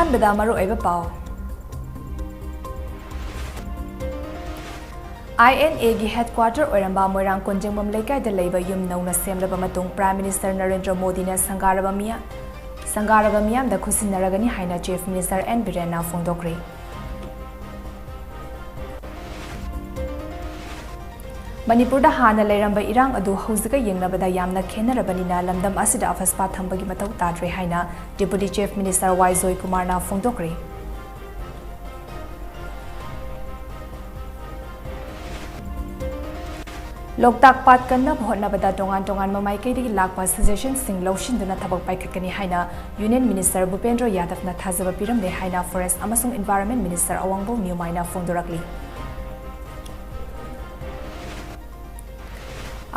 अहानबदा मरुओइबा पाव INA की headquarter ओरंबा मोइरांग कोंजेंगबम लेकाइदा लेबा युम नौना सेमलबा मतुंग प्राइम मिनिस्टर नरेंद्र मोदी ने संगारबा मियाम दा खुसिनरगनी हाइना चीफ मिनिस्टर एन बिरेना फोंदोक्रे मणिपुर हाना लेरंबा इरांग अदु हौजिका येंगनबदा यामना खेनरबनिना लमदम असिदा अफसपा थंबगी मतौ ताद्रे हाइना डिप्यूटी चीफ मिनिस्टर वाइजोय कुमारना फोंदोक्रे लोकताक पात कन्ना होटनबदा तोंगान ममाइकैदगी लाकपा सजेशन सिंग लौशिंदुना थबक पाइखकनी हाइना यूनियन मिनिस्टर भूपेंद्र यादवना थाजबा पिरमले हाइना फॉरेस्ट अमसुंग एनवायरनमेंट मिनिस्टर अवांगबो न्यूमाइना फोंदोरकली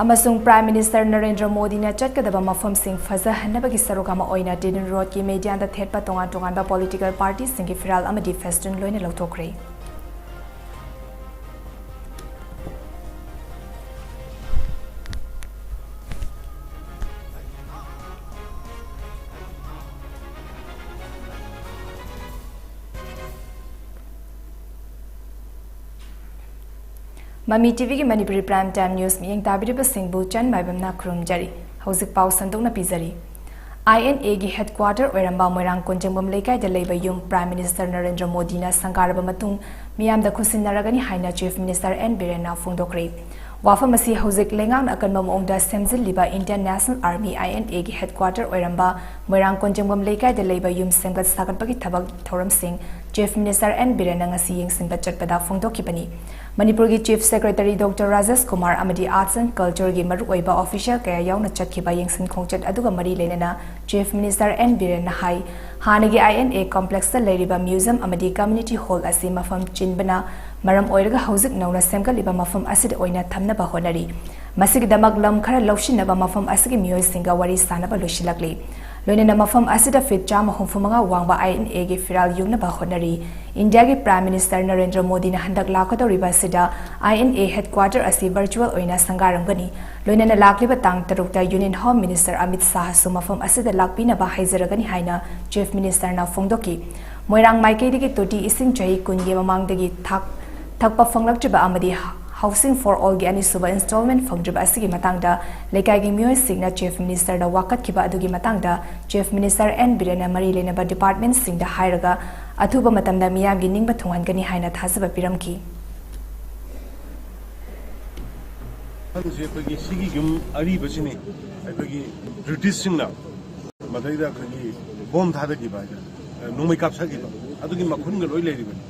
अमसुंग प्राइम मिनिस्टर नरेंद्र मोदी ने चटकदबा मफम सिंग फजहनबगी सरोगमा ओइना टिडन रोड की मीडिया थेटपा तोंगान पॉलिटिकल पार्टी सिंगी फिराल अमदी फेस्टन लोइना लौथोक्रे MAMITv की मणिपुरी प्राइम टाइम न्यूज में ताबिरिब सिंबु चन माइबम ना खुरुमजरी हौजिक पाउ संदोंना पिजरी INA की हेडक्वार्टर ओरंबा मोइरांग कोंजेंगबम लेकाइदा लेबा युम प्राइम मिनिस्टर नरेंद्र मोदी ने संगारबा मतुंग मियामदा खुसिनरगनी हाइना चीफ मिनिस्टर एन बिरेना फोंदोक्रे वाफम असी हौजिक लेंगांग अकनबा मोंगदा सेमजिलिबा इंडियन नेशनल आर्मी INA की हेडक्वार्टर ओरंबा मोइरांग कोंजेंगबम लेकाइदा लेबा युम सेंगत सागतपगी थबक थौरम सिंह चीफ मिनिस्टर एन बिरेना ngasi yengsinba chatpada phongdokibani Manipur की chief secretary doctor Rajesh Kumar अमदी arts and culture की मरुओइबा ऑफिशियल कया याउना चटखिबा यंगसिन खोंगचट अदुगा मरी लेना चीफ मिनिस्टर एन बिरेन हाई हानगी INA कॉम्प्लेक्स लेरिबा म्यूजियम अमदी कम्युनिटी हॉल असी मफम चिनबना मरम ओइरगा हौजिक नौना सेमगलिबा मफम असिद ओइना थमनबा होनरी मसिगदमक लम खरा लौशिनबा मफम असिगी मियोइसिंगा वरी सानबा लोशिलकली लोइना मफम असिदा फिट चाम हुफुमंगा वांगबा INA की फिराल युनबा होनरी इंडिया के प्राइम मिनिस्टर नरेंद्र मोदी ने हंदक लाखदौरिबा सिदा INA हेडक्वार्टर असी वर्चुअल ओइना संगारंगनी लोइना लाखलिबा तांग तरुकता union home minister Amit Shah सु मफम असिदा लाकपिनबा हाइजरगनी हाइना चीफ मिनिस्टर ना फोंदोकी मोइरांग माइकेदगी तोटी इसिंग चही कुनगे ममांगदगी थकपा फंगलक्चबा अमदी हाउसिंग फॉर ऑल की अनिसुबा इंस्टॉलमेंट फंगजबा असिगी मतंगदा लेकाइगी मियोय सिंगना चीफ मिनिस्टर दा वाकतखिबा अदुगी मतंगदा चीफ मिनिस्टर एन बिरेना मरी लेनबा डिपार्टमेंट सिंगदा हाइरगा अथुबा मतमदा मियामगी निंगबा थुंगनगनी हाइना थाजबा पिरमकी हमसे अखोगी सिगी युम अरिबसिने अखोगी ब्रिटिश सिंगना मदैदा अखोगी बम थादगिबा नोमै कापसागिबा अदुगी मखुनगा लोइ लेरिबनि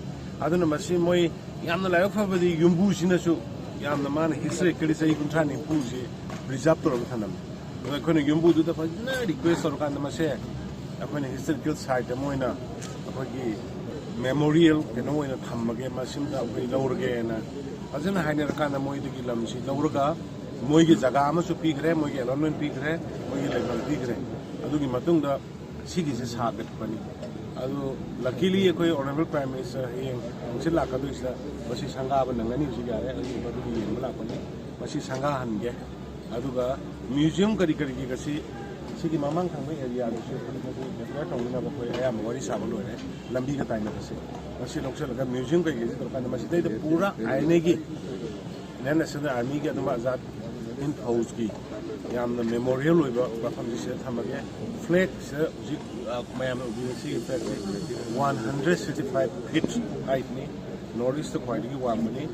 अदुना मसी मोय यामना लायक फबदी युम्बु सिनसु यामना मान हिस्ट्री कड़ी सही कुंठानी पुसे रिजर्व तोरग थानम अखोने युम्बु दुदा फजना रिक्वेस्ट तोरकान मसे अखोने हिस्टोरिकल साइट मोइना अखोगी मेमोरियल केनो मोइना थमगे मसिमदा अखोई लौरगे ना फजना हाइनर काना मोइदगी लमसी लौरगा मोइगी जगह अमसु पीखरे मोइगी अलॉटमेंट पीखरे मोइगी लेवल पीखरे अदुगी मतुंगदा सिगिसे सागतपनी अदु लकीली अखोई ऑनरेबल प्राइम मिनिस्टर हेंग से लाकदुइसा मसी संगाब नंगनी सिगारे अदु बदुगी येंग लापनी मसी संगा हनगे अदुगा म्यूजियम करी करी की गसी सिगी ममांग थांबे एरिया दसु फुलमदु डेवलप तौना बखोय आयाम वरी साबो लोरे लंबी का टाइम दसे मसी लोकसलगा म्यूजियम कई गेजे तोरकान मसी दैद पूरा आईने की नेशनल आर्मी की अदुमा आजाद इन फौज की यामना मेमोरियल होइबा मफम जिसे थमगे फ्लैग से जी मैम ओबीसी फ्लैग 165 फीट हाइट ने नॉर्थ ईस्ट क्वाइडगी वामनी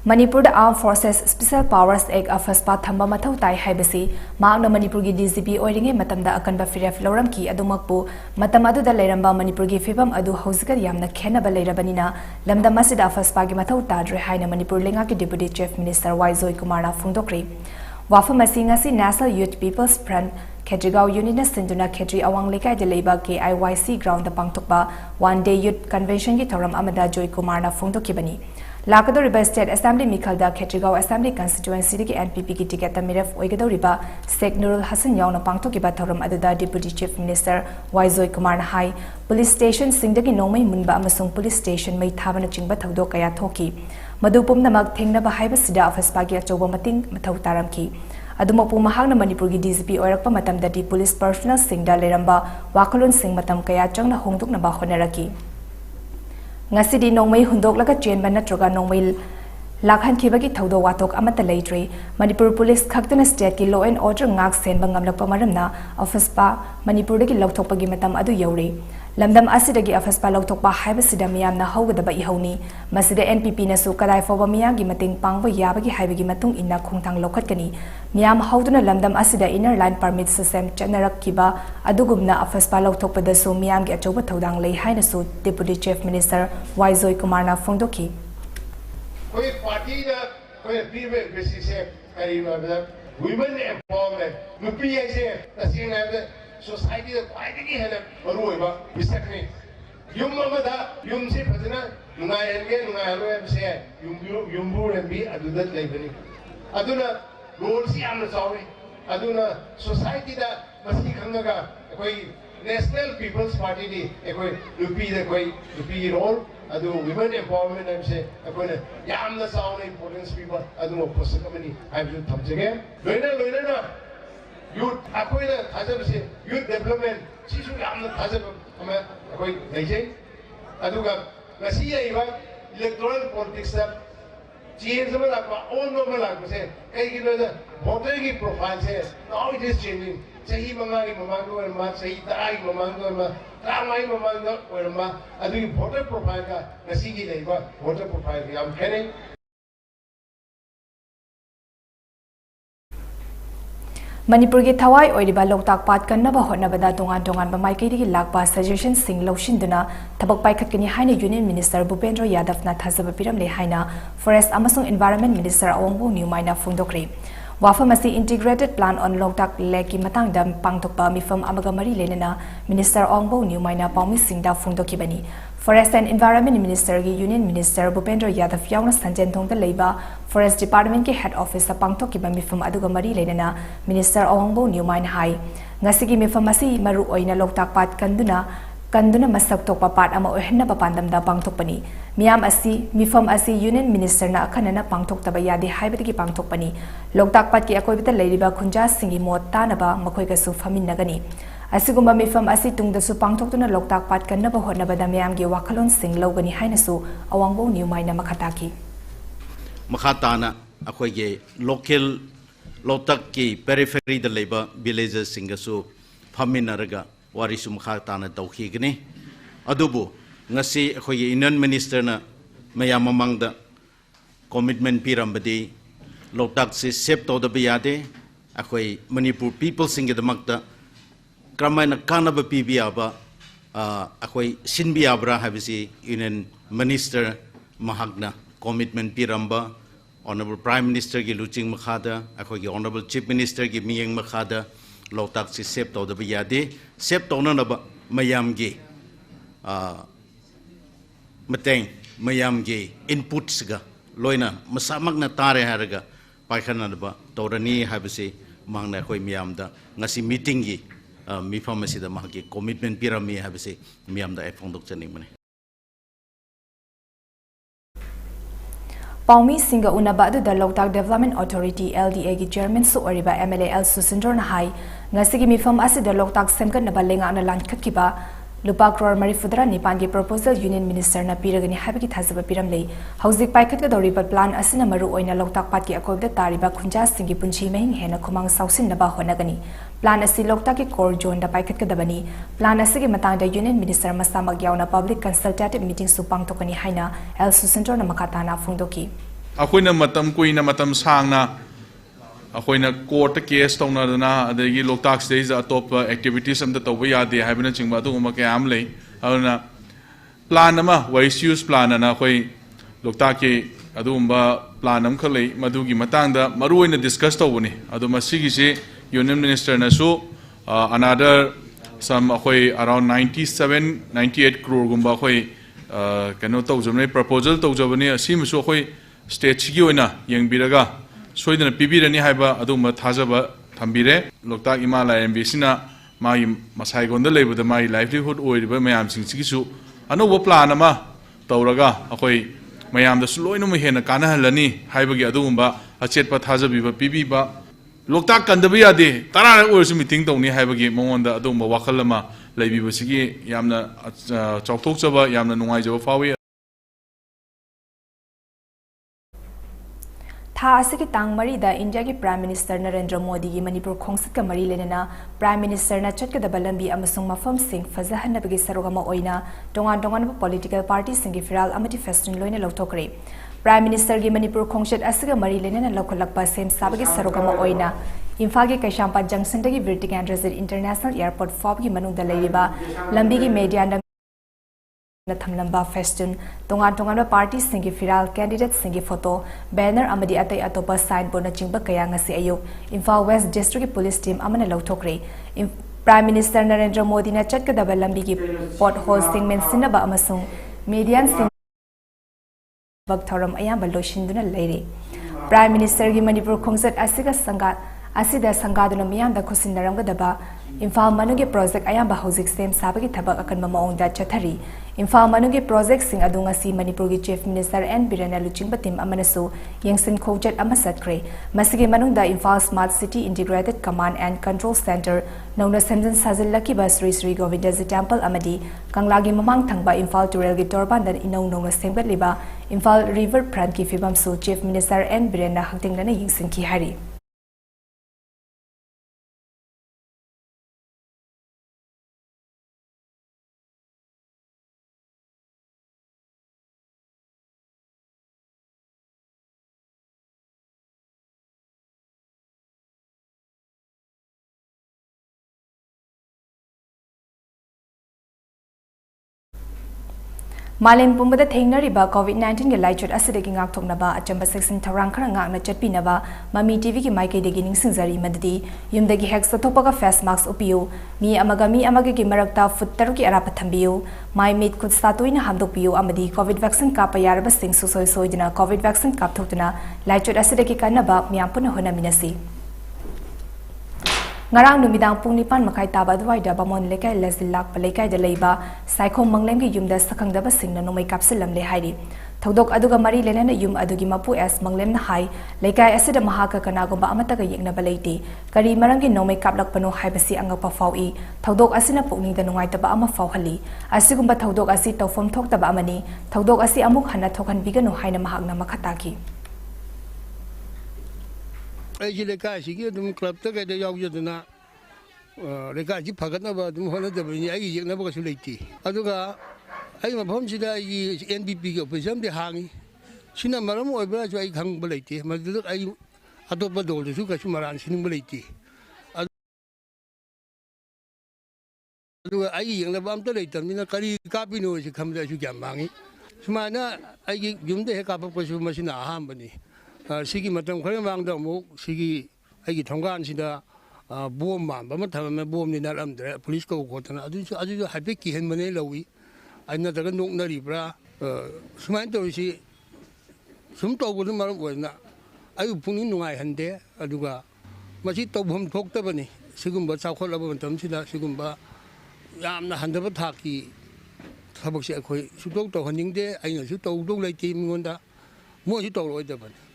Manipur armed forces special powers act AFSPA थंबा मथौ ताई हाइबसी मांगना मणिपुर की DGP ओइरिंगे मतमदा अकनबा फिरेफ लौरम की अदुमकपु मतम अदुदा लेरंबा मणिपुर की फिबम अदु हौजिका यामना खेनबा लेरबनिना लमदम असिदा अफसपा की मथौ ताद्रे हाइना मणिपुर लेंगा की डिप्यूटी चीफ मिनिस्टर वाइजोय कुमारना फोंदोक्रे वाफम असिंगासी national youth people's front Khetrigao union सिंधुना खेत्री अवांग लेकाइदा लेबा KIYC ग्राउंड पांगथोकबा 1 डे यूथ कन्वेंशन की थौरम अमदा जोय कुमारना फोंदोकिबनी लाकदौरिबा स्टेट असेंबली मिखलदा खेत्रीगांव असेंबली कंस्टिट्युएंसी की NPP की टिकेट मिरफ ओइगदौरिबा शेख नुरुल हसन यावना पांगथोकिबा थौरम अदुदा डिप्यूटी चीफ मिनिस्टर वाइजोय कुमार हाई पुलिस स्टेशन सिंगदगी नोमै मुनबा अमसुंग पुलिस स्टेशन मै थाबना चिंगबा थौदोक कया थोकी मदु पुमनमक थेंगनबा हाइबसिदा अफसपा की अचौबा मतिंग मथौ तारमकी ꯑꯗꯨꯃꯛꯄꯨ ꯃꯍꯥꯛꯅ ꯃꯅꯤꯄꯨꯔꯒꯤ DGP ꯑꯣꯏꯔꯛꯄ ꯃꯇꯝꯗꯗꯤ ꯄꯨꯂꯤꯁ ꯄꯔꯁꯣꯅꯦꯜꯁꯤꯡꯗ ꯂꯩꯔꯝꯕ ꯋꯥꯈꯜꯂꯣꯟꯁꯤꯡ ꯃꯇꯝ ꯀꯌꯥ ꯆꯪꯅ ꯍꯣꯡꯗꯣꯛꯅꯕ ꯍꯣꯠꯅꯔꯛꯈꯤ ngasi nongmai hundok laga chen ban natroga nongmai lakhan khibagi thaudo watok amata leitri Manipur police khaktana state ki law and order ngak sen bangam lakpa maramna office pa Manipur dagi lokthokpa gi matam adu yauri lamdam asidagi office pa lokthokpa haiba sida miyam na hawgada ba ihawni masida NPP na su kadai foba miyam gi mating pangba yabagi haibagi matung inna khungthang lokhat kani miyam hawduna lamdam asida inner line permit system chanarak kiba adugumna office pa lokthokpa da su miyam gi achoba thodang lei haina su deputy chief minister Waizoy Kumar na phongdoki कोई party ना कोई पीवे basis है करीब मतलब women empowerment नुपी ऐसे तस्वीर है society का फायदे की है ना बरूए बा बिस्कने युम ममदा युम से फजना नुनायलो से युम्बू ने भी अदुदत लेबनी अदुना रोल सी आमने सावे अदुना सोसाइटी दा मसी खंगा कोई नेशनल पीपल्स पार्टी दी कोई नुपी role adu women empowerment am se akoina yamna sauna importance people adu mo posakamani I will thamjege loina na youth akoina thajab se youth development sisu yamna thajab ama akoi leijai adu ga ngasi aiba electoral politics da change ma la on no ma la se kai gi da voter ki profile se now it is changing sahi manga ki mamang ma sahi tarai mamang ma tramai mamang ma adu voter profile ka ngasi gi leiba voter profile ki am kene Manipur ki thawai oiriba loktak pat kannaba hotnabada tongan ba maikei digi lakpa suggestion sing lawshinduna thabak paikhat kani haina union minister Bhupendra Yadav na thazaba piramle haina forest amasung environment minister Awangbu Niumaina phungdokre wafam asi integrated plan on loktak leki matang dam pangtokpa mifam amaga mari lenana minister Awangbu Niumaina paumi singda phungdokibani Forest and Environment Minister ki Union Minister Bhupendra Yadav yauna sanjen thongda leiba Forest Department ki head office a pangtok ki mifam aduga mari lenana Minister Awangbu Niumain hai ngasigi mifam asi maru oina loktak pat kanduna masak tokpa pat ama ohenna papandam da pangtokpani miyam asi mifam asi Union Minister na akhanana pangtok taba yade haibati ki pangtokpani loktak pat ki akoibita leiriba khunja singi mot tanaba makhoi ka su famin nagani asigumba mifam asi tungda su pangtokna loktak pat kannaba hotnabada miyam gi wakhalon sing logani haina su Awangbu Niumaina makhataki makhatana akhoi ge local loktak ki periphery da leba villages singasu phaminaraga warisu makhatana tawhi gni adubu ngasi akhoi ge union minister na mayam mamangda commitment pirambadi loktak se save to da biyade akhoi Manipur people singa damakta Kramana kanaba PBaba akwai sinbiabra habisi union minister mahagna commitment piramba honorable prime minister ki luching makhada akwai honorable chief minister ki miyeng makhada loktak si sep to da biyade sep to na ba mayam gi mateng mayam gi inputs ga loina masamak na tare haraga paikhana ba torani habisi mangna akwai miyam da ngasi meeting gi mifam asida mahaki commitment pirami habise miyamda efongdok chaning mane Paumi singa unaba adu da Loktak Development Authority LDA gi chairman su oriba MLA L Susindor na hai ngasigi mifam asida Loktak semkan na balenga na lankhat kiba lupa crore mari fudra nipan gi proposal union minister na piragani habiki thazaba piramlei hauzik paikhat ga dori plan asina maru oina Loktak pat ki akobda tariba khunja singi punchi mehing hena khumang sausin na ba honagani plan asi Loktak ki core zone da paikhat ka dabani plan asi gi matang da union minister masamak yauna public consultative meeting su pangtokani haina El Susindor na makatana phungdoki akoina matam kuina matam sangna akoina court case tawna adagi Loktak stage atop activities amda tawba yade haibna chingba aduguma kayam lei aduna plan ama wise use plan ana koi Loktak ki adumba plan am khalei madugi matangda maruina discuss tawbani aduma sigi se union minister na so another some akoi around 98 crore gumba akoi kano tawjamne proposal tawjabani asim so akoi state gi oina yengbiraga soidana pibirani haiba aduma thajaba thambire Loktak imala MBC-na mai masai gonda leibada mai livelihood oiriba mayam singsi su anoba plan ama tawraga akoi mayam da suloina mu hena kana halani haiba gi adumba achetpa thajabiba pibiba Loktak कंदब यादे तरार ओरसु meeting तौनी हाइबगी मंगोंदा अदुम वाखल अमा लेबिबसिगी यामना चौथोकचबा यामना नुंगाइजबा फावे था असि तांग मरीदा India की prime minister Narendra Modi की मणिपुर खोंसत का मरी लेना प्राइम मिनिस्टर न चटकदब लंबी अमसुंग मफम सिंह फजहनबगी सरोगमा ओइना तोंगान तोंगान पॉलिटिकल पार्टी सिंह फिराल अमति फेस्टिन लोइना लौथोकरे प्राइम मिनिस्टर की मणिपुर खोंसत असि मरी लेना लौखलकपा सेम साबगी सरोगमा ओइना इम्फाल के कैशांपा जंक्शन की विर्टिक एंड्रेजर इंटरनेशनल एयरपोर्ट फॉब की मनुंग लेरिबा लंबी की मेडिया थमलंबा फेस्टुन तोंगान तोंगान पार्टी सिंह फिराल कैंडिडेट सिंह फोटो बैनर अमदी अतै अतोपा साइन बोर्ड चिंब कया ngasi अयुक इम्फाल वेस्ट डिस्ट्रिक्ट की पुलिस टीम अमने लौथोकरे प्राइम मिनिस्टर नरेंद्र मोदी ने चटकदब लंबी की पोर्ट होल सिंह मेंसिनबा अमसुंग मीडियन सिंह बगथौरम अयाम लोइसिंदुना लेरे प्राइम मिनिस्टर की मणिपुर खोंसत असिगा संगादुना मियामदा खुसिनरमगदबा इम्फाल मनुगे प्रोजेक्ट अयाम हौजिक सेम साबगी थबक अकन मौंगदा चथरी इम्फाल मनुगे प्रोजेक्ट सिंह अदु ngasi मणिपुर की चीफ मिनिस्टर एन बिरेन लुचिंग टीम अमनसु यंगसिन खोजत अमा सत्खरे मसिगे मनुंगदा Imphal smart city integrated command and control centre नौना सेमजन साजिल्लकीबा श्री श्री गोविंदजी टेम्पल अमदी कंगलागी ममांग थंगबा इम्फाल टुरेल की तोरबांदन इनौ नौना सेमगतलिबा इम्फाल रिवर फ्रंट की फिबमसु चीफ मिनिस्टर एन बिरेन हक्तिंगना यंगसिनकी हारी मालेम पुंबदा थेंगनरिबा कोविड-19 के लाइचोट असिदगी ngaktoknaba achamba section tharang khara ngakna chatpinaba mami tv की माइके देगी निंगसिंगजरी मददी युमदगी हेक्स तथोपगा फेस मास्क उपियो मी अमगे की मरक्ता फुट तरु की अराप थंबियो माइ मीट खुद सातोइना हामदोपियो अमदी कोविड वैक्सीन काप यारबा सिंग सुसोय सोइदना कोविड वैक्सीन कापथोक्तना लाइचोट असिदगी कानबा मियापुना होनामिनसी ngarang numidang pung nipan makai taba duai da bamon lekai lazilak palekai da leiba saikho manglem gi yumda sakhangdaba singna nomai kapsilam le hairi thodok aduga mari lenana yum adugi mapu s manglem na hai lekai asida mahaka kana gomba amata ga yekna baleiti kari marang gi nomai kaplak pano haibasi angapa fawi thodok asina pukning da nungai taba ama fawhali asigumba thodok asi tawfom thok taba amani thodok asi amuk hana thokhan biganu haina mahakna makhataki ai lekai sigi dum club ta ga yaw yadna lekai ji phagatna ba dum hona da ni ai yekna ba su leiti aduga ai mafam sida ai NBP ga opposition de hangi sina maram oi bra ai khang ba leiti madu ai atop dol su ka su maran sin ba leiti aduga ai yekna ba am ta leitam ni na kari ka pino si khamda su gyam mangi sumana ai yumde he ka pa su masina aham bani सिगी मतम खरे मांगदा मु सिगी आइगी थंगान सिदा बोम Mamba म थम बोम नि नालमद्रे police को गोतना अदु हाइपे की हेन मने लवी आइना दगा नोकनरिब्रा सुमाइन तोसी सुम तोबुन मारम ओइना आयु पुनि नुंगाइ हंदे अदुगा मसी तोबम थोक्तबनी सिगुम्बा चाखोलब मतम सिदा सिगुम्बा यामना हंदब थाकी थबकसे अखोय सुतोक तो हनिंगदे आइना सु तोदोक लेति मिगोंदा मोसि तोरोइदबनी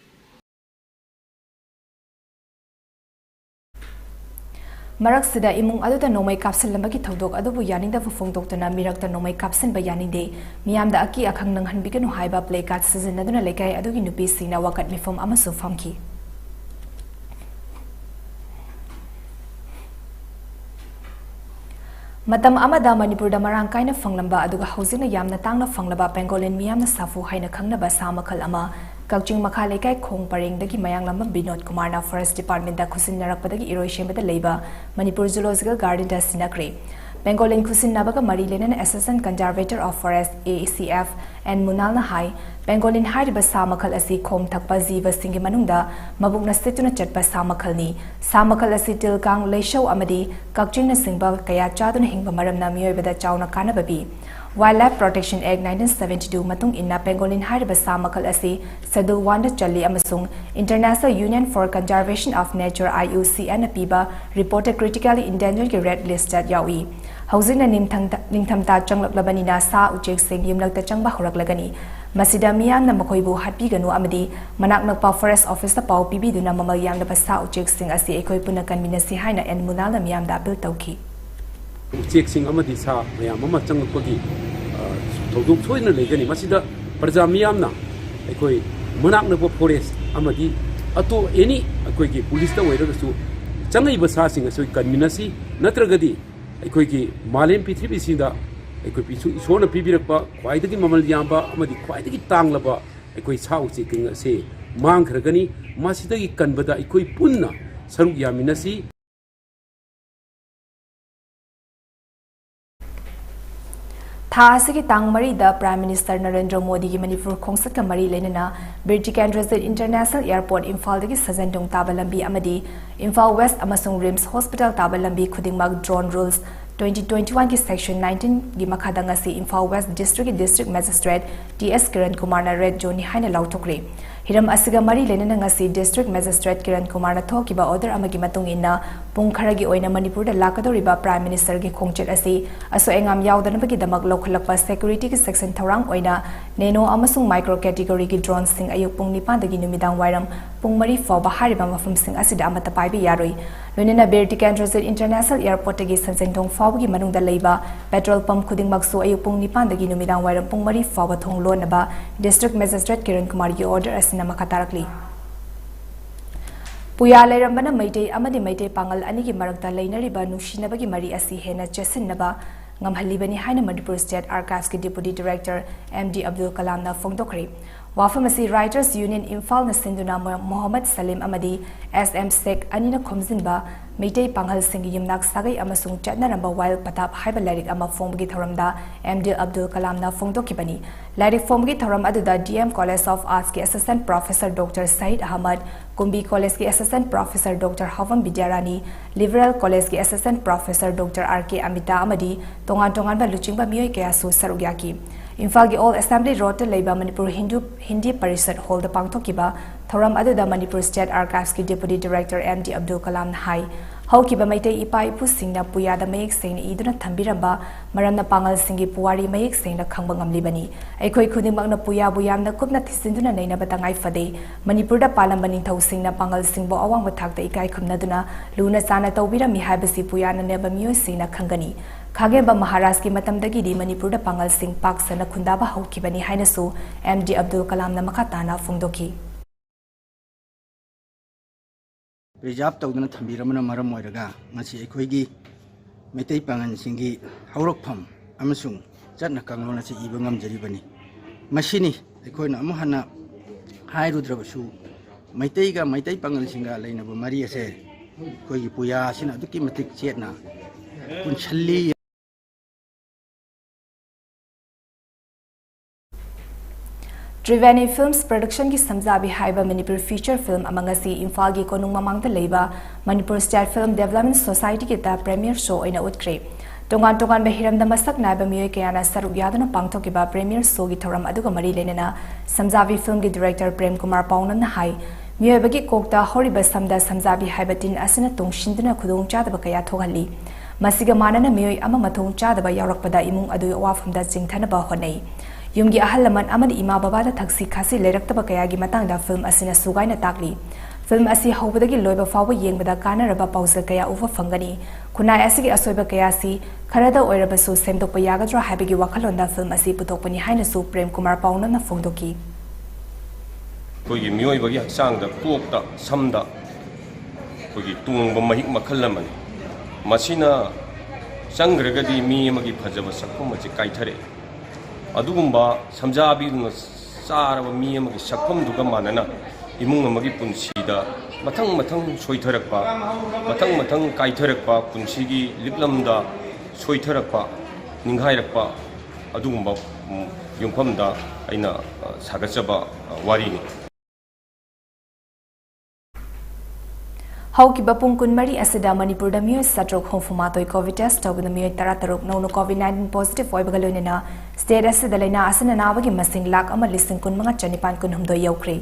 मरक सिदा इमुंग अदुदा नोमै कापसिलमगी थौदोक अदुबु यानिंदा फोंदोक्तना मिरक्ता नोमै कापसिनबा यानिंदे मियामदा अकी अखंग नंगहनबिगनु हाइबा प्ले कार्ड सिजनदुना लेकाय अदुगी नुपी सिंगना वाकट मिफम अमसु फमकी मतम अमदा मणिपुरदा मरांग कायना फंगलंबा अदुगा हौजिना यामना तांगना फंगलबा पेंगोलिन मियामना साफु हाइना खंगनबा सामखल अमा कक्चिंग मखा लेकाय खोंग परेंगदगी मयांग लंबा विनोद कुमारना फॉरेस्ट डिपार्टमेंट दा खुसिनरकपदगी इरोय शेमबदा लेबा मणिपुर जूलॉजिकल गार्डन दा सिनक्रे बेंगोलिन खुसिननाबगा मरी लेना assistant conservator of forest ACF and मुनालना हाई बेंगोलिन हारिबा सामखल असि खोम थकपा जीव सिंगी मनुंगदा मबुकना सेतुना चटपा सामखलनी सामखल असि तिलकांग लेशौ अमदी कक्चिंग न सिंगबा कया चादुना हिंगबा मरमना मियोयबदा चावना कानबबी Wildlife Protection Act 1972 matung inna pangolin hariba samakal asi Schedule 1 da challi amasung International Union for Conservation of Nature IUCN piba reported critically endangered ki red list that yawi housing na ningthamta changlak labanina sa ujek sing yumlak ta changba horak lagani masida miyamna makoibu hatpiganu amadi manak nakpa forest office ta pau pibiduna mamal yamda pasa uchek sing asi ekoi puna kanminasi haina en munalna miyamda apil tauki uchek sing amadi sa mayam ama changpagi thoduk thoina legani masida parja miyamna ekoi manak nakpa forest amadi ato any ekoi ki police ta wairasu changai basa sing asoi kanminasi natragadi ekoi ki malem prithvi sinda ekoi pisu isona pibirakpa khwaidagi mamal yamba amadi khwaidagi tanglaba ekoi sa uchek sing ase mang khragani masidagi kanbada ekoi punna saruk yaminasi Thasiki tang mari da Prime Minister Narendra Modi ki Manipur khongsak ka mari lenana Birji International Airport Imphal dagi sajandong tabalambi amadi Imphal West amasung Rims Hospital tabalambi khudingmak drone rules 2021 ki section 19 gi makhada ngasi Imphal West District Magistrate TS Kiran Kumar na red zone haina lauthokre hiram asiga mari lenana ngasi District Magistrate Kiran Kumar na thokiba order amagi matung inna pung kharagi oina Manipur da lakadoriba Prime Minister gi khongchet asi aso engam yawdanabagi damak lokhalakpa security ki section thorang oina nano amasung micro category ki drone sing ayuk pung nipan dagi numidang wairam pung mari fawba hariba mafum sing asida amata paibi yaroi loinena Birji International Airport dagi sanjengdong fawgi manungda leiba petrol pump khuding maksu ayuk pung nipan dagi numidang wairam pung mari fawba thong lonaba District Magistrate Kiran Kumar gi order asina makatarakli Puya Lairambana Maitei Amadi Maitei Pangal Anigi Marakta Lainariba Nushinabagi Mari Asi Hena Chesinaba Ngamhalibani Haina Manipur State Archives ki Deputy Director MD Abdul Kalam na Fongdokri Wafamasi Writers Union Imphal na Sinduna Mohammed Salim Amadi SM Sek Anina Khomzinba Maitei Pangal Singi Yumnak Sagai Amasung Chatnaramba Wild Patap Haiba Lyric Ama Fomgi Thoramda MD Abdul Kalam na Fongdokibani Lyric Fomgi Thoram Aduda DM College of Arts ki Assistant Professor Dr. Said Ahmad Kumbi College ki Assistant Professor Dr. Havam Bidyarani Liberal College ki Assistant Professor Dr. RK Amita Amadi Tongan ba Luchingba Miyoi Kaya Su Sarugyaki Imphal gi All Assembly Road to Leiba Manipur Hindi Parishad Hall da Pangthokiba Thoram Aduda Manipur State Archives ki Deputy Director MD Abdul Kalam Hai Haukiba Maitei Ipa Ipu Singna Puyada Mayek Sing Iduna Thambiramba Maramna Pangal Singi Puwari Mayek Sing na Khangba Ngamlibani Aikoi Khudimak na Puya Buyam na Kupna Thisinduna Naina Batangai Fade Manipur da Palamba Ningthau Sing na Pangal Singbo Awang Bathakta Ikai Khumnaduna Luna Sana Tawbirami Haibasi Puyana Neba Miyoi Sing na Khangani Khageba Maharaj ki matamdagi di Manipur da Pangal Sing Pak sana khundaba haukibani hainasu MD Abdul Kalam na makatana fungdoki Reserve tawduna thambiramana maram oiraga ngasi ekhoigi Meitei Pangan singi haurokpham amasung chatna kanglona si iba ngamjaribani masini ekhoina amuhana hairudrabasu Meitei Pangal singa lainaba mari ase ekhoigi puya sina aduki matik chetna punchalli Triveni Films production ki samjabi haiba Manipur feature film amangasi Imphal gi konung mamangda leiba Manipur State Film Development Society ki ta premiere show oina utkre tongan bahiram da masak naiba miyoi kayana saruk yadana pangthokiba premiere show gi thoram aduga mari lenena samjabi film gi director Prem Kumar Paunan na hai miyoi bagi kokta horiba samda samjabi haiba tin asina tongshinduna khudong chadaba kaya thogali masiga manana miyoi ama mathong chadaba yaurakpada imung adu wafamda jingthanaba honai Yumgi ahalaman amadi ima babada thaksi khasi leiraktaba kayagi matangda film asina sugaina takli film asi hobadagi loiba fawa yengbada kanaraba pausal kaya uva fangani kunai asigi asoiba kayasi kharada oirabasu semdokpa yagadra haibagi wakhalonda film asi putokpani haina su Prem Kumar Pauna na fongdoki kogi miyoibagi haksangda kokta samda kogi tungba mahik makhalamani masina sangragadi mi amagi phajaba sakkum achi kaithare adugumba samjabiduna saraba mi amagi sakkum duga manana imung amagi punsida mathang soitharakpa mathang kaitharakpa punsigi liklamda soitharakpa ninghairakpa adugumba yumfamda aina sagatjaba warini Haukiba pungkun mari asida Manipur da miyoi satrok hongfumatoi COVID test tawguna miyoi taratarok nauno COVID-19 positive oibagaloinena state asida laina asina nabagi masing lak ama lising kun mga chanipan kun humdoi yaukre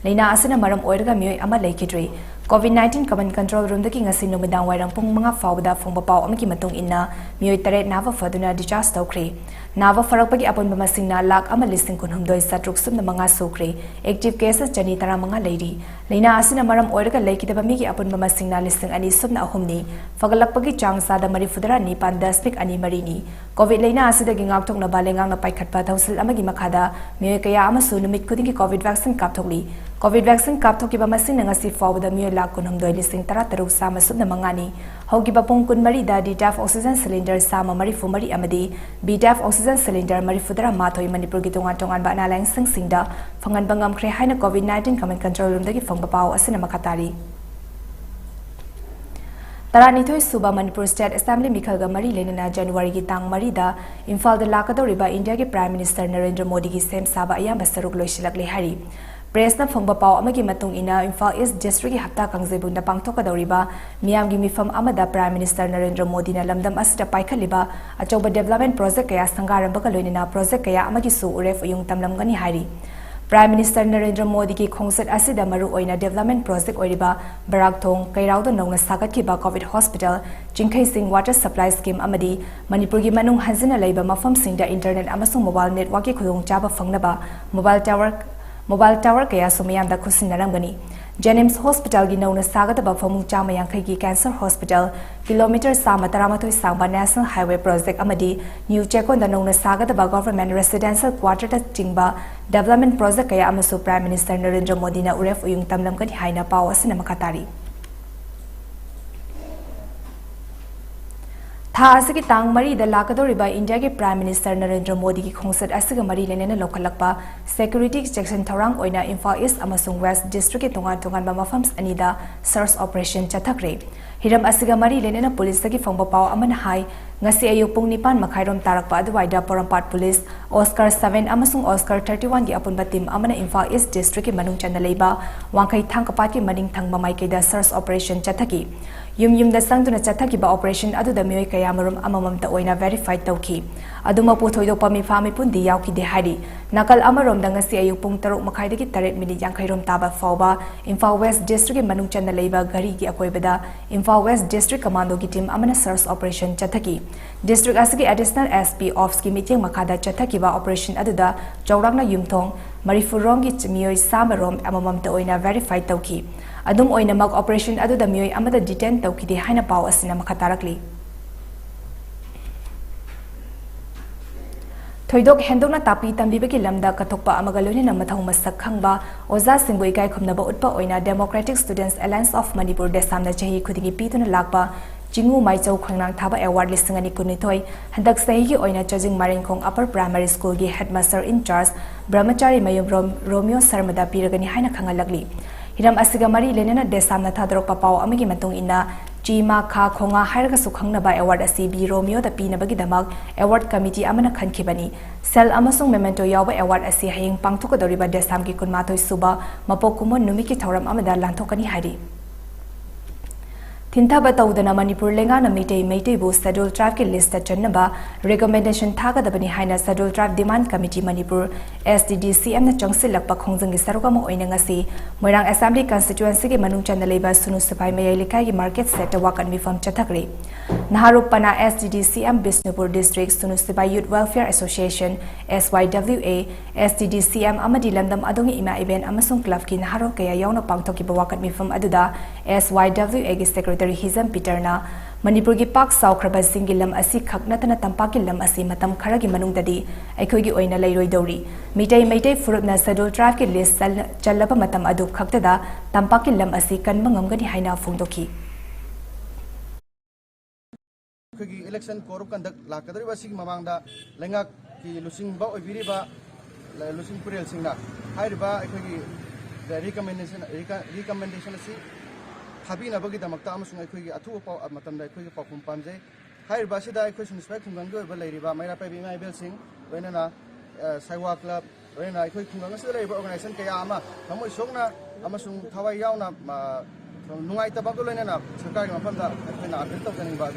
laina asina maram oiraga miyoi ama laikidri COVID-19 Command Control Room daki ngasi numidang wairang pung mga fawda fong bapaw amiki matong ina miyoy taret nava faduna discharge tawkri nava farakpagi apon bamasing na lak ama listing kunhumdoi satruk sum na mga sukri active cases jani tara mga lady leina asina maram oiraga laikidaba migi apon bamasing na listing ani sum na ahumni fagalakpagi chang sada mari fudara ni pandasmik ani marini COVID leina asida gingak tok na balengang na paikhatpa thausil amagi makhada miyoy kaya amasu numit kudingi COVID vaccine kapthokli COVID vaccine kapthoki ba masing na ngasi fawda miyoy lak kunhumdoi listing tara taruk sama sum na mangani hogi ba pung kun mari da DTF oxygen cylinder sama mari fumari amadi BTF oxygen cylinder mari fudara mathoi Manipur gi tongan tongan ba na lang singda fangan bangam khre haina COVID-19 command control room dagi fangba paw asina makatari Taranithoi Suba Manipur State Assembly Mikhalga Mari Lenina January gi tang mari da Imphal da lakadoriba India gi Prime Minister Narendra Modi gi sem saba ayamba saruk loisilak le hari Press na phangba paw amagi matung ina Imphal East District gi hapta kangzebu na pangthokadoriba miyam gi mifam amada Prime Minister Narendra Modi na lamdam asida paikhaliba achoba development project kaya sangaram baga loinina project kaya amagi su uref yung tamlamgani hari Prime Minister Narendra Modi ki khongset asida maru oina development project oiriba barak thong kairauda nongna sagat ki ba COVID hospital Jingkhai Singh water supply scheme amadi Manipur gi manung hanjina leiba mafam singda internet amasung mobile network ki khudong chaba fangnaba mobile tower kaya sumayam da khusin naramgani Jennings Hospital gi nongna sagat ba famung chama yangkhai gi cancer hospital kilometer sama taramathoi sangba national highway project amadi new chekon da nongna sagat ba government residential quarter ta chingba development project kaya amasu Prime Minister Narendra Modi na uref uyung tamlam kani haina paw asina makatari Tha asigi tang mari da lakadoriba India ke Prime Minister Narendra Modi ki khongset asiga mari lenena lokhalakpa security section thorang oina Imphal East amasung West District ke tongan ba mafams anida search operation chathakre hiram asiga mari lenena police ki phongba paw amana hai ngasi ayuk pung nipan makhairom tarakpa aduwaida Porampat Police Oscar 7 amasung Oscar 31 gi apun batim amana Imphal East District ke manung chana leiba wangkai thangkapat ki maning thangba maike da search operation chathaki yum da sangduna chathaki ba operation adu da mioi kaya marum amamam ta oina verified tawki aduma pothoido pami fami pundi yauki de hari nakal amarom da ngasi ayuk pung taruk makhai dagi 3 minute yankhairom taba fawba Imphal West District ke manung chana leiba gari gi akoibada Imphal West District Commando ki team amana search operation chathaki District asigi additional SP of ski meeting makada chathaki ba operation adu da chawrangna yumthong marifurong gi mioi samarom amamam ta oina verified tawki adum oina mag operation adu da mioi amada detain tawki de haina paw asina makatarakli Thoidok hendokna tapi tambiba ki lamda kathokpa amagaloni na mathau masak khangba oza singboi kai khumnaba utpa oina Democratic Students Alliance of Manipur de samna chahi khudingi pituna lakpa Jingu Maichau Khangnang Thaba Award lisingani kunithoi handak sahi ki oina Chajing Maringkhong Upper Primary School gi headmaster in charge Brahmachari Mayum Romeo Sarmada piragani haina khangalagli hiram asiga mari lenena desamna thadrok papaw amigi matung ina Chima Kha Khonga hairaga sukhangnaba award asi bi Romeo da pinabagi damak award committee amana khankhibani sel amasung memento yawa award asi hayeng pangthokadoriba desam gi kunmathoi suba mapokumo numiki thoram amada lanthokani hari Thinthaba tawdana Manipur lenga na Meitei bu schedule tribe ki list chanaba recommendation thaga dabani haina schedule tribe demand committee Manipur SDDCM na changsil lakpa khongjang gi saruka mo oina ngasi Moirang Assembly constituency ki manung chana leiba sunu sipai mayai likai gi market sector wakan mifam chathakre Naharupana SDDCM Bisnupur District sunu sipai Youth Welfare Association SYWA SDDCM amadi lamdam adongi ima event amasung club ki naharo kaya yauna pangthoki bawakan mifam aduda SYWA gi secretary Hizam Peterna Manipur gi pak saukraba singilam asi khaknatana tampaki lam asi matam kharagi manungdadi aikhogi oina leiroi dori Meitei furupna schedule tribe ki list challaba matam adu khaktada tampaki lam asi kanba ngamgani haina phungdoki Khagi election korup kandak lakadari wasig mamangda lengak ki lusing ba oibiriba lusing purel singna hairiba khagi recommendation asi Habina bagi damakta amasung aikhogi athu paw matamda aikhogi pakhum pamje hairiba sida aikhoi sunispai khungang do ba leiriba maira pai bimai belsing loinana saiwa club loinana aikhoi khungang sida leiba organization kaya ama thamoi sokna amasung thawai yauna nungai tabak loinana sarkar gi mafamda aikhoina appeal tawkani ba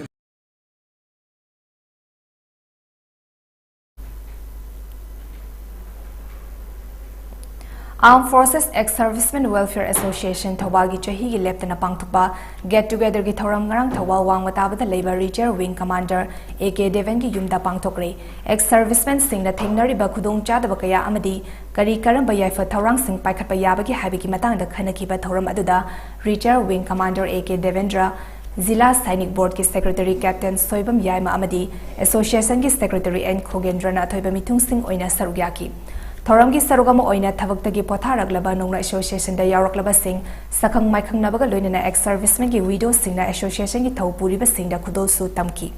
Armed Forces Ex-Servicemen Welfare Association Thawalgi Chahi gi leptana pangthukpa get together gi thoram ngarang Thawal wangmatabada labor Reserve Wing Commander AK Deven gi yumda pangthokre ex-servicemen singna thengnariba khudong chadaba kaya amadi kari karamba yaifa thawrang sing paikhatpa yabagi habigi matangda khanakiba thoram aduda Reserve Wing Commander AK Devendra Zila Sainik Board ki Secretary Captain Soibam Yaima Amadi Association ki Secretary N Khogendrana Thoiba Mitung Singh oina sarugyaki Thoramgi sarugama oina thabaktagi potharaglaba nongna association da yauraklaba sing sakhang maikhang nabaga loinana ex servicemen gi widow singna association gi thau puriba singda khudol su tamki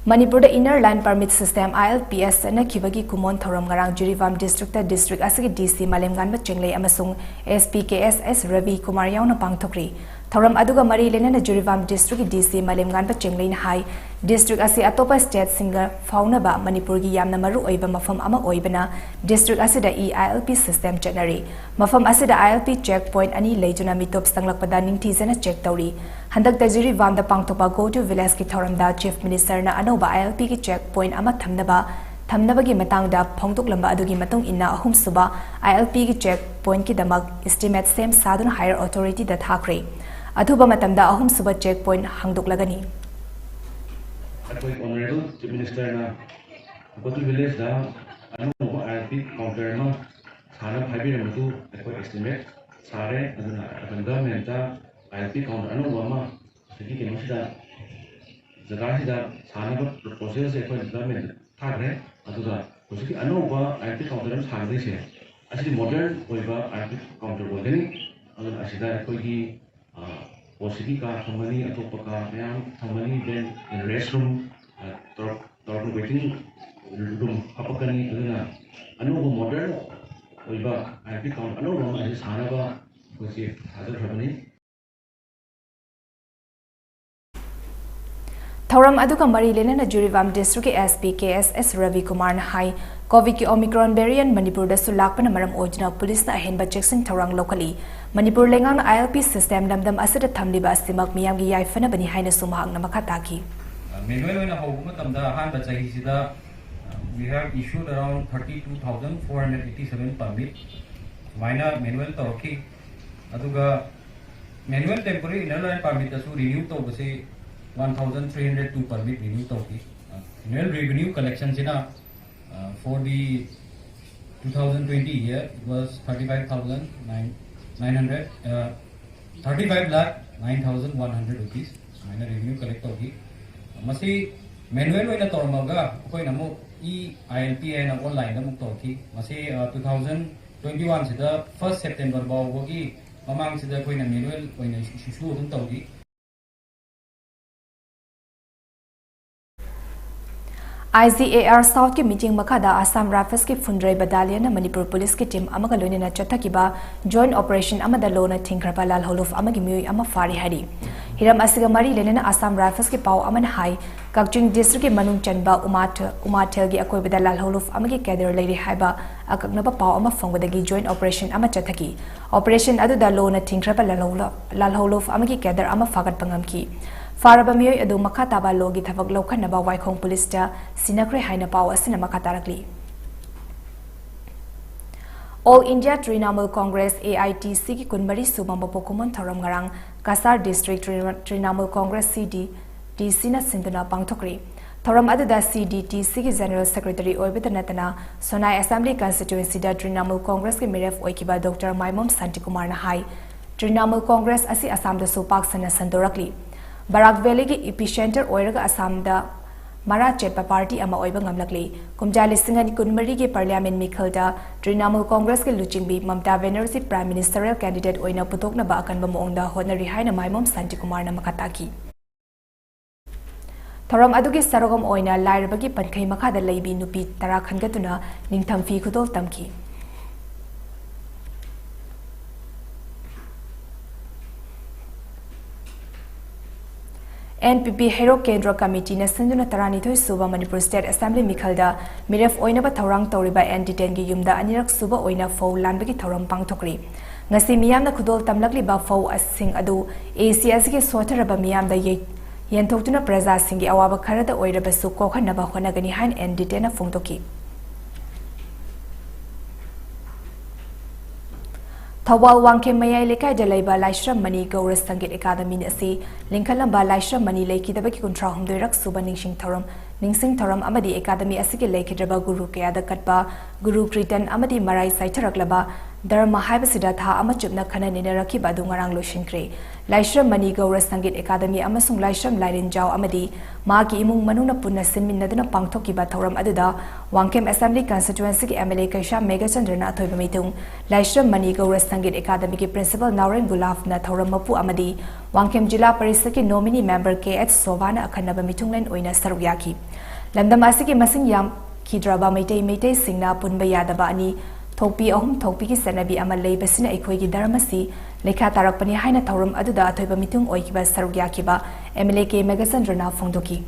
Manipur the Inner Line Permit System ILPS na kibagi kumon thoram ngarang Jirivam District District asigi DC Malemgan ba chenglei amasung SPKSS Ravi Kumar yauna pangthokri Thoram aduga mari lenana Jirivam District DC Malemgan ba chenglei hai District asi atopa state singer fauna ba Manipur gi yamna maru oiba mafam ama oibana District asida ILP system chenari mafam asida ILP checkpoint ani leijuna mitop sanglakpada ningthizana check tauri handak da Jirivam da pangthopa go to village ki thoram da Chief Minister na anoba ILP ki checkpoint ama thamnaba gi matang da phongtok lamba adugi matung inna ahum suba ILP ki checkpoint ki damak estimate same sadun higher authority da thakre athuba matamda ahum suba checkpoint hangdok lagani Honorable Chief Minister na go to village da anu ILP counter ma thana phaibi ramatu estimate sare aduna government da ILP counter anu ma sigi ke masida jaga sida thana process government thakre aduga sigi anu ba ILP counter thangde se asidi modern oiba ILP counter ogani aduna asida koigi Posisi ka thongani atoppa ka yang thongani then in restroom tor waiting room apakani aduna anu modern oiba ILP count anu ma ai sanaba kosi hadar habani Thoram aduga mari lenana Jirivam District ki SPKSS Ravi Kumar na hai COVID ki Omicron variant Manipur da sulakpana maram ojna police na ahenba checking thorang locally Manipur lengang ILP system damdam asida thamliba asimak miyam gi yaifana bani haina sumhang na makataki Manual na hawuma tamda han ba chahi sida we have issued around 32,487 permit minor manual tawki aduga manual temporary inner line permit asu renew to base 1,302 permit renew tawki annual revenue collection sina for the 2020 year it was 35 lakh 9,100 rupees minor revenue collect tawki masi manual oina tormaga koi namu ILP and online na muk tawki masi 2021 sida 1st September bawgi mamang sida koi na manual oina issue dum tawki ICAR South ki meeting makada Assam Rifles ki Fundrai Battalion na Manipur Police ki team amaga loinina chathakiba joint operation amada lona thingkrapa lal holof amagi miui ama fari hari hiram asiga mari lenena Assam Rifles ki pau aman hai Kakching District ki manung chanba umathel gi akoi bada lal holof amagi kader leiri haiba akaknaba pau ama phongbadagi joint operation ama chathaki operation adu da lona thingkrapa lal holof amagi kader ama fagat pangamki Faraba miyoi adu makataba logi thabak lokhanaba Waikhong Police ta sinakre haina paw asina makatarakli All India Trinamool Congress AITC ki kunmari sumamba pokumon thoram ngarang Kasar District Trinamool Congress CDTC na sinduna pangthokri thoram aduda CDTC ki General Secretary oibetanatana Sonai Assembly Constituency da Trinamool Congress ki Miref oikiba Dr. Maimam Santikumar na hai Trinamool Congress asi Assam da supak sana sandorakli Barak Valley ki epicenter oiraga Assam da Mara Chetpa Party ama oiba ngamlakli kumjali singani kunmari ki Parliament Mikhal da Trinamool Congress ki Luchingbi Mamta Banerjee Prime Ministerial Candidate oina putokna ba akan ba moongda honari haina Maimam Santikumar na makataki Thoram adugi sarogam oina lairabagi pankhai makada leibi nupi tara khangatuna ningthamfi khudol tamki NPP Hero Kendra Committee na sinduna tarani thoi suba Manipur State Assembly Mikhalda Miref oina ba thorang toriba ND10 gi yumda anirak suba oina fo lanbagi thoram pangthokri ngasi miyam na khudol tamlakli ba fo asing adu ACS gi sotaraba miyam da ꯌꯦꯟꯊꯣꯛꯇꯨꯅ ꯄ꯭ꯔꯖꯥꯁꯤꯡꯒꯤ ꯑꯋꯥꯕ ꯈꯔꯗ ꯑꯣꯏꯔꯕꯁꯨ ꯀꯣꯛꯍꯟꯅꯕ ꯍꯣꯠꯅꯒꯅꯤ ꯍꯥꯏꯅ NDTꯅ ꯐꯣꯡꯗꯣꯛꯈꯤ꯫ ꯊꯧꯕꯥꯜ ꯋꯥꯡꯈꯦꯝ ꯃꯌꯥꯏ ꯂꯩꯀꯥꯏꯗ ꯂꯩꯕ ꯂꯥꯏꯁ꯭ꯔꯝ ꯃꯅꯤ ꯒꯧꯔ ꯁꯪꯒꯤꯠ ꯑꯦꯀꯥꯗꯃꯤ ꯑꯁꯤ ꯂꯤꯡꯈꯠꯂꯝꯕ ꯂꯥꯏꯁ꯭ꯔꯝ ꯃꯅꯤ ꯂꯩꯈꯤꯗꯕꯒꯤ 63ꯔꯛ ꯁꯨꯕ ꯅꯤꯡꯁꯤꯡ ꯊꯧꯔꯝ ꯑꯃꯗꯤ ꯑꯦꯀꯥꯗꯃꯤ ꯑꯁꯤꯒꯤ ꯂꯩꯈꯤꯗ꯭ꯔꯕ ꯒꯨꯔꯨ ꯀꯌꯥꯗ ꯀꯠꯄ ꯒꯨꯔु ꯀ꯭ꯔꯤꯇꯟ ꯑꯃꯗꯤ ꯃꯔꯥꯏ ꯆꯥꯏꯊꯔꯛꯂꯕ ꯙꯔꯃ ꯍꯥꯏꯕꯁꯤꯗ ꯊꯥ ꯑꯃ ꯆꯨꯞꯅ ꯈꯟꯅ ꯅꯩꯅꯔꯛꯈꯤꯕ ꯑꯗꯨ ꯉꯔꯥꯡ ꯂꯣꯏꯁꯤꯟꯈ꯭ꯔꯦ꯫ ꯂꯥꯏꯁ꯭ꯔꯝ ꯃꯅꯤ ꯒꯧꯔ ꯁꯪꯒꯤꯠ ꯑꯦꯀꯥꯗꯃꯤ ꯑꯃꯁꯨꯡ ꯂꯥꯏꯁ꯭ꯔꯝ ꯂꯥꯏꯔꯦꯟꯖꯥꯎ ꯑꯃꯗꯤ ꯃꯥꯒꯤ ꯏꯃꯨꯡ ꯃꯅꯨꯡꯅ ꯄꯨꯟꯅ ꯁꯤꯟꯃꯤꯟꯅꯗꯨꯅ ꯄꯥꯡꯊꯣꯛꯈꯤꯕ ꯊꯧꯔꯝ ꯑꯗꯨꯗ ꯋꯥꯡꯈꯦꯝ ꯑꯦꯁꯦꯝꯕ꯭ꯂꯤ ꯀꯟꯁꯇꯤꯇꯨꯑꯦꯟꯁꯤꯒꯤ MLA ꯀꯩꯁꯥꯝ ꯃꯦꯘꯆꯟꯗ꯭ꯔꯅ ꯑꯊꯣꯏꯕ ꯃꯤꯊꯨꯡ, ꯂꯥꯏꯁ꯭ꯔꯝ ꯃꯅꯤ ꯒꯧꯔ ꯁꯪꯒꯤꯠ ꯑꯦꯀꯥꯗꯃꯤꯒꯤ ꯄ꯭ꯔꯤꯟꯁꯤꯄꯜ ꯅꯥꯎꯔꯦꯟ ꯒꯨꯂꯥꯐꯅ ꯊꯧꯔꯝ ꯃꯄꯨ ꯑꯃꯗꯤ ꯋꯥꯡꯈꯦꯝ ꯖꯤꯂꯥ ꯄꯔꯤꯁꯠꯀꯤ ꯅꯣꯃꯤꯅꯤ ꯃꯦꯝꯕꯔ KH ꯁꯣꯚꯥꯅ ꯑꯈꯟꯅꯕ ꯃꯤꯊꯨꯡꯂꯦꯟ ꯑꯣꯏꯅ ꯁꯔꯨꯛ ꯌꯥꯈꯤ꯫ ꯂꯝꯗꯝ ꯑꯁꯤꯒꯤ ꯃꯁꯤꯡ ꯌꯥꯝꯈꯤꯗ꯭ꯔꯕ ꯃꯩꯇꯩꯁꯤꯡꯅ ꯄꯨꯟꯕ ꯌꯥꯗꯕ ꯑꯅꯤ ꯊꯣꯛꯄꯤ ꯑꯍꯨꯝ ꯊꯣꯛꯄꯤꯒꯤ ꯆꯠꯅꯕꯤ ꯑꯃ ꯂꯩꯕꯁꯤꯅ ꯑꯩꯈꯣꯏꯒꯤ ꯙꯔꯃꯁꯤ ꯂꯩꯈꯥ ꯇꯥꯔꯛꯄꯅꯤ ꯍꯥꯏꯅ ꯊꯧꯔꯝ ꯑꯗꯨꯗ ꯑꯊꯣꯏꯕ ꯃꯤꯊꯨꯡ ꯑꯣꯏꯈꯤꯕ ꯁꯔꯨꯛ ꯌꯥꯈꯤꯕ MLA K ꯃꯦꯘꯆꯟꯗ꯭ꯔꯅ ꯐꯣꯡꯗꯣꯛꯈꯤ꯫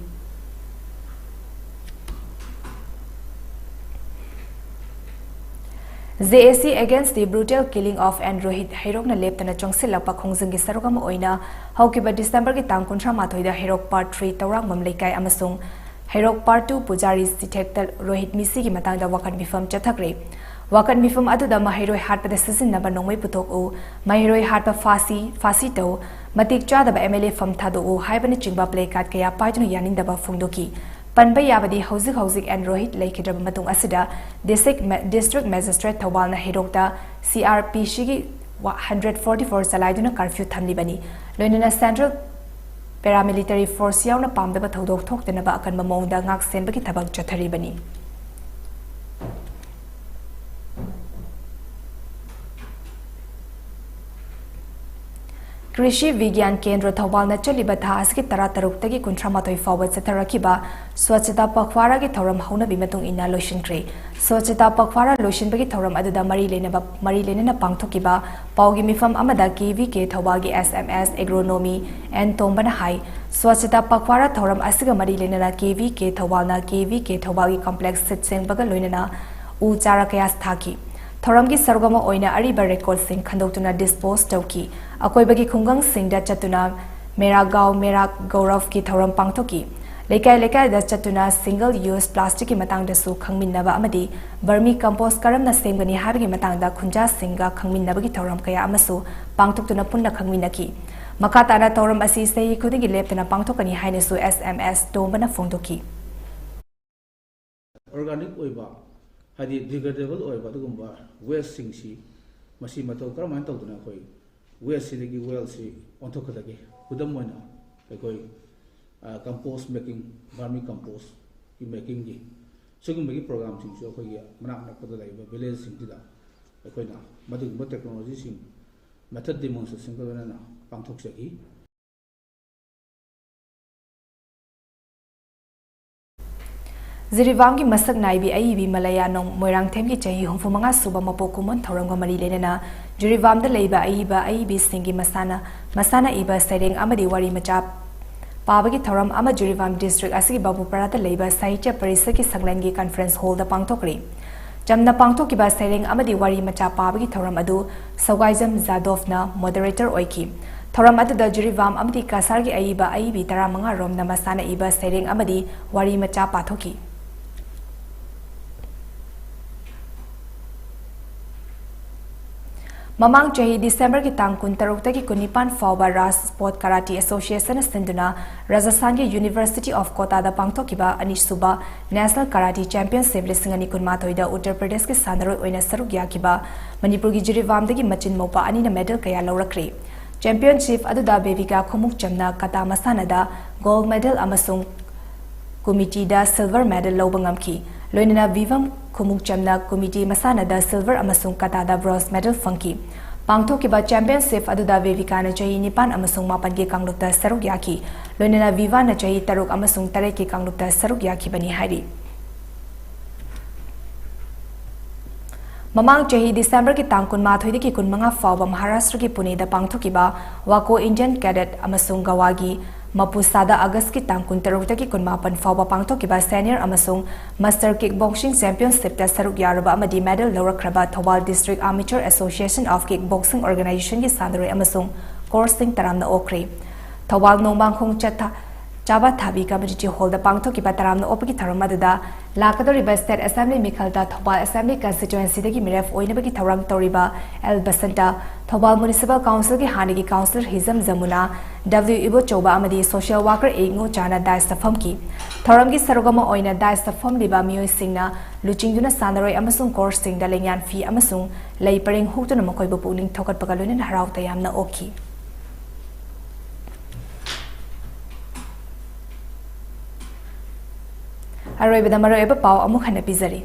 JAC against the brutal killing of and Rohit Hairokna leptana chongsilakpa khongjinggi saruk ama oina haukiba December ki tang 38 da Hairok Part 3 Taurang Mamleikai amasung Hairok Part 2 Pujari Sithektal Rohit Misi ki matangda wakan mifam chathakre. Wakan mifam aduda Mahiroi hatpada sisinaba nongmai puthok u Mahiroi hatpa fasi tau matik chadaba MLA fam thado u haibana chingba placard kaya paituna yaningdaba fongdoki. Panba yabadi hauzik and Rohit laikidraba matung asida District Magistrate Thawalna Hairokta CRP shigi 144 salaiduna curfew thamlibani loinana Central Paramilitary Force yauna pamdaba thodok thoktanaba akanba mawngda ngak senbagi thabak chatharibani. कृषि विज्ञान केंद्र थौबालना चलिबा था असकी तरा तरुक्तगी 38 फावब चथरखिबा स्वच्छता पखवारा की थौरम हौनबी मतुंग इना लोइसिनख्रे। स्वच्छता पखवारा लोइसिनबगी थौरम अदुदा मरी लेनेना पांगथोकिबा पाउगी मिफम अमदा KVK थौबालगी SMS एग्रोनोमी एन तोंबना हाई स्वच्छता पखवारा थौरम असिगा मरी लेनेना KVK थौबालगी कॉम्प्लेक्स सिट सेंबगा लोइनेना उ चारा कयास थाकी। थौरमगी सरुगमा ओइना अरिबा रेकॉर्ड सिंह खंदोक्तुना डिस्पोज तौकी अकोइबगी खुंगंग सिंहदा चतुना मेरा गांव मेरा गौरव की थौरम पांगथोकी। लेकाय दा चतुना सिंगल यूज प्लास्टिक की मतंगदसु खंगमिन्नबा अमदी बर्मी कंपोस्ट करमना सेमगनी हाबगी मतंगदा खुंजा सिंगा खंगमिन्नबगी थौरम कया अमसु पांगथोक्तुना पुन्ना खंगमिन्नकी। मखाताना थौरम असि सही खुदिगी लेपतना पांगथोकनी हाइनसु SMS तोंबना फोंदोकी। ऑर्गेनिक ओइबा हादि डिग्रेडेबल ओइबा दुगुंबा वेस्ट सिंगसी मसी मतौ करमान तौदुना खोई वेस्ट सिदगी वेल सी ओंथोकदगी खुदम मोइना अखोई कंपोस्ट मेकिंग वर्मी कंपोस्ट की मेकिंग की सुगुंबगी प्रोग्राम सिंगसु अखोई मनाक नकपदा लाइबा विलेज सिंगदिदा अखोइना मदुगुंबा टेक्नोलॉजी सिंग मेथड डेमोन्स्ट्रेशन करना पांथोकसगी। जिरीवाम की मसक नाइबी अईबी मलया नोंग मोइरांगथेम की चाही 35 सुबा मपो कुमन थौरंग मरी लेनेना जिरीवाम द लेबा अईबी सिंगी मसाना इबा सैरेंग अमदी वारी मचा पाबगी थौरम अमा जिरीवाम डिस्ट्रिक्ट असगी बाबूपरा द लेबा साहित्य परिषद की संगलन कॉन्फ्रेंस हॉल द पांगथोकरी। चमना पांगथोकिबा सैरेंग अमदी वारी मचा पाबगी थौरम अदु सौगाइजम जादोवना मॉडरेटर ओइकी। थौरम अदुदा जिरीवाम अमदी कासारगी अईबी 15 रोमना मसाना इबा सैरेंग अमदी वारी मचा पाथोकी। ममांग चाही दिसंबर की तांग 23 की 19 फाउबा राज स्पोर्ट कराटी एसोसिएशन सिंधुना राजस्थान की यूनिवर्सिटी ऑफ कोटा दा पांगथोकिबा अनिसुबा नेशनल कराटी चैंपियनशिप 2019 दा उत्तर प्रदेश के सानरोय ओइना सरुक याकिबा मणिपुर की जिरीवाम दगी मचिन मोपा अनिना मेडल कया लौरक्रे। चैंपियनशिप अदुदा बेबिका खुमुक चमना कता मसानादा गोल्ड मेडल अमसुंग कमिटी दा सिल्वर मेडल लौबा ngamki लोइना विवम खुमुक चमना कमिटी मसानादा सिल्वर अमसुंग कतादा ब्रोंज मेडल फंकी। पांगथोकिबा चैंपियनशिप अदुदा वेविकाना चाही 9 अमसुंग 8 के कांगलुकता सरुक याकी लोइना विवाना चाही 3 अमसुंग 3 के कांगलुकता सरुक याखिबनी हाइरी। ममांग चाही दिसंबर की तांग 19 की 15 फाउबा महाराष्ट्र की पुणे दा पांगथोकिबा वाको इंडियन कैडेट अमसुंग गवागी मपुसादा अगस्त की तांग 19 की 19 फाउबा पांगथोकिबा सीनियर अमसुंग मास्टर किक बॉक्सिंग चैंपियनशिप दा सरुक यारबा अमदी मेडल लौरखरबा Thoubal district amateur association of kick boxing organization की सानरोय अमसुंग कोर्सिंग तरामना ओखरे। Thoubal नोंबांखोंग Chaba Thabi Community Hall the Pangtoki Bataram Opaki Taramada, Lakadoriba State Assembly Mikalta, Thobal Assembly Constituency the Miref Oinabaki Taram Toriba, El Basanta, Thobal Municipal Council ki Hanigi Councillor Hizam Zamuna, W. Ibo Choba Amadi Social Worker Ingo Chana Dice the Famki, Thoramgi Sarogama Oina Dice the Fam Liba Mio Singna, Luchinguna Sandaroy Amazon Course Sing the Lenyan Fee Amazon, Lapering Hutun Mokoy Buning Tokat Pagalun and Harautayamna Oki. Aroy with the Maroeba Pau Amukhana Pizari.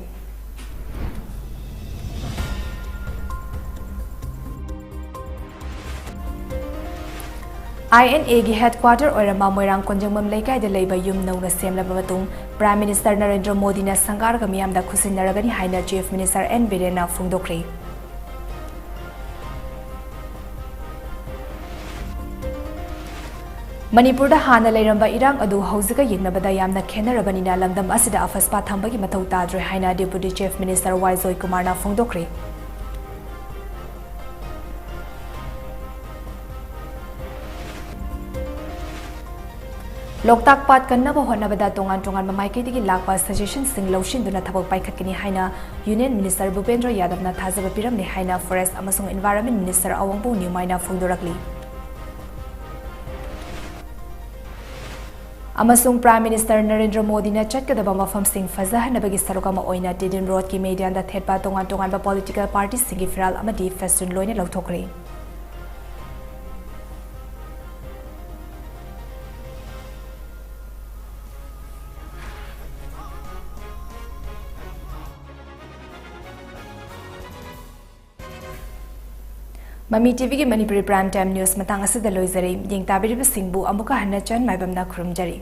INA gi headquarter oiramba Moirang Konjangmam Leikai de Labor Yum no Sem Labatung, Prime Minister Narendra Modi na Sangar Gamiam da Kusinaragani Haina Chief Minister N. Birena Fundokri. Manipur da Hana Lairamba Irang Adu Hosika Yinabada Yamna Kenarabanina Lamdam Asida Afaspa Thambagi Matau Tadre Haina Deputy Chief Minister Waizoi Kumarna Fundokri. Loktak Pat Kanaba Honabada Tongan Tongan Mamaiki Lakpa suggestions sing Loshin Duna Tabak Paikakini Haina, Union Minister Bhupendra Yadav na Thazaba Piram Haina Forest Amasung Environment Minister Awangbu Niumaina Fundurakli. Amasung Prime Minister Narendra Modi na Chatkadaba Mafam Singh Fazah Nabagi Sarokama Oina Didin Road Ki Media and the Thedpa Tongan Tongan ba political parties Singi Firal Amadi Festun Loine Lautokri. MAMITv ki Manipuri Prime Time News matang asida loizari, yeng tabiri singbu amuka hana chan MAIBAM na khurumjari.